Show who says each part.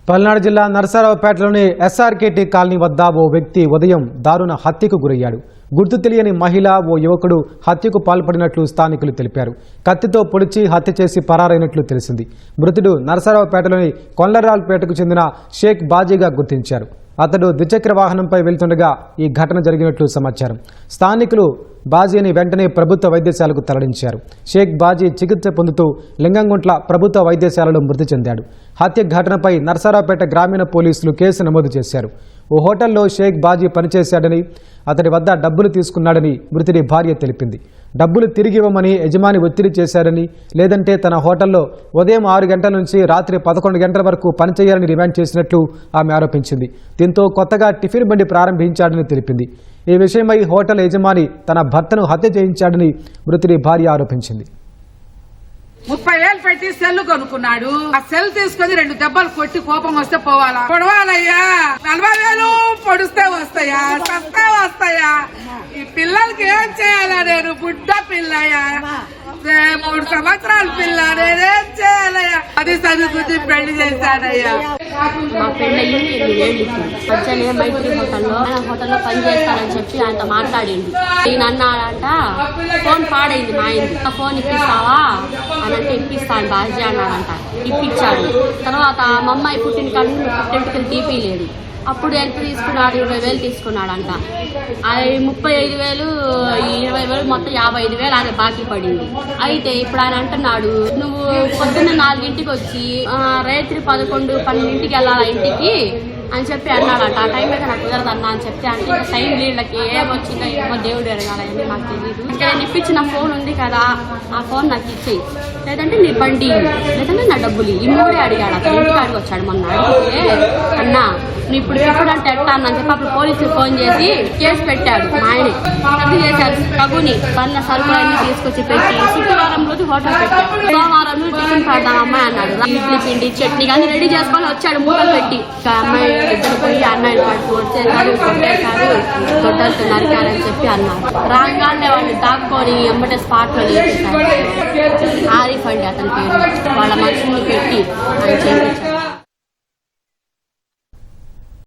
Speaker 1: పల్నాడు జిల్లా నరసరావుపేటలోని SRKT colony వద్ద ఓ వ్యక్తి ఉదయం దారుణ హత్యకు గురయ్యాడు. గుర్తు తెలియని మహిళ, ఓ యువకుడు హత్యకు పాల్పడినట్లు స్థానికులు తెలిపారు. కత్తితో పొడిచి హత్య చేసి పరారైనట్లు తెలిసింది. మృతుడు నరసరావుపేటలోని కొండరాల్పేటకు చెందిన షేక్ బాజీగా గుర్తించారు. అతడు ద్విచక్ర వాహనంపై వెళ్తుండగా ఈ ఘటన జరిగినట్లు సమాచారం. స్థానికులు బాజీని వెంటనే ప్రభుత్వ వైద్యశాలకు తరలించారు. షేక్ బాజీ చికిత్స పొందుతూ లింగంగుంట్ల ప్రభుత్వ వైద్యశాలలో మృతి చెందాడు. హత్య ఘటనపై నరసరావుపేట గ్రామీణ పోలీసులు కేసు నమోదు చేశారు. ఓ హోటల్లో షేక్ బాజీ పనిచేశాడని, అతడి వద్ద డబ్బులు తీసుకున్నాడని మృతుడి భార్య తెలిపింది. డబ్బులు తిరిగి ఇవ్వమని యజమాని ఒత్తిడి చేశాడని, లేదంటే తన హోటల్లో ఉదయం 6 గంటల నుంచి రాత్రి 11 గంటల వరకు పనిచేయాలని డిమాండ్ చేసినట్లు ఆమె ఆరోపించింది. దీంతో కొత్తగా టిఫిన్ బండి ప్రారంభించాడని తెలిపింది. ఈ విషయమై హోటల్ యజమాని తన భర్తను హత్య చేయించాడని మృతుడి భార్య ఆరోపించింది.
Speaker 2: 30,000 పెట్టి సెల్ కొనుక్కున్నాడు. ఆ సెల్ తీసుకొని 2 దెబ్బలు కొట్టి కోపం వస్తే పోవాలా? పొడవాలయ్యా. 40,000 పొడిస్తే వస్తాయా? సస్తే వస్తాయా? ఈ పిల్లలకి ఏం చేయాలా? నేను బుడ్డ పిల్లయ్యా, 3 సంవత్సరాల పిల్ల, నేనేం చేయాలయ్యా? అది చదువుకుని పెళ్లి చేశాడయ్యా.
Speaker 3: మా పెళ్ళి 8 ఏళ్ళు వచ్చానే మైత్రి హోటల్లో పని చేస్తానని చెప్పి ఆయనతో మాట్లాడింది. ఈయన అన్నాడంట, ఫోన్ పాడైంది మా ఆయనది, ఆ ఫోన్ ఇప్పిస్తావా అని అంటే ఇప్పిస్తాను బాజీ అన్నాడంట. ఇప్పించాడు. తర్వాత మా అమ్మాయి పుట్టిన కానీ పుట్టింటికి తీపి లేదు. అప్పుడు ఎంత తీసుకున్నాడు? 20,000 తీసుకున్నాడంట. అది 35,000, 20,000 మొత్తం 55,000 ఆయన బాకీ పడింది. అయితే ఇప్పుడు ఆయన అంటున్నాడు, నువ్వు పొద్దున్న 4 వచ్చి రాత్రి 11, 12 వెళ్ళాలా ఇంటికి అని చెప్పి అన్నాడంట. ఆ టైం అయితే నాకు కుదరదన్నా అని చెప్తే అంటే టైం లీళ్ళకి ఏమొచ్చిందో ఏమో దేవుడు ఎరగాలని నాకు తెలియదు. ఇంకా నేను ఇప్పించిన ఫోన్ ఉంది కదా, ఆ ఫోన్ నాకు ఇచ్చేయి, లేదంటే నీ బండి, లేదంటే నా డబ్బులు, ఈ 3 అడిగాడు. అతను ఇంటికాడికి వచ్చాడు మొన్న. అడిగితే అన్నా నువ్వు ఇప్పుడు ఎప్పుడంటే ఎట్టా అని చెప్పి అప్పుడు పోలీసులు ఫోన్ చేసి కేసు పెట్టాడు. మా ఆయనే అది చేశారు. రఘుని పన్న సరుకులన్నీ తీసుకొచ్చి పెట్టి శుక్రవారం రోజు హోటల్ పెట్టాడు. సోమవారం టిఫిన్ పెడదాం అమ్మాయి అన్నాడు. ఇడ్లీ పిండి చట్నీ కానీ రెడీ చేసుకొని వచ్చాడు మూటలు పెట్టి. అమ్మాయి ఇద్దరు పోయి అన్నయ్య పడుతూ వచ్చేసారు, కొట్టేశారు, కొట్టేస్తూ నరికారని చెప్పి అన్నారు. రాగానే వాడిని దాక్కొని ఎంబటే స్పాట్ లో లేపేశారు. ఆరిఫ్ అండి అతని పేరు. వాళ్ళ మనుషుల్ని పెట్టి ఆయన చేయించారు.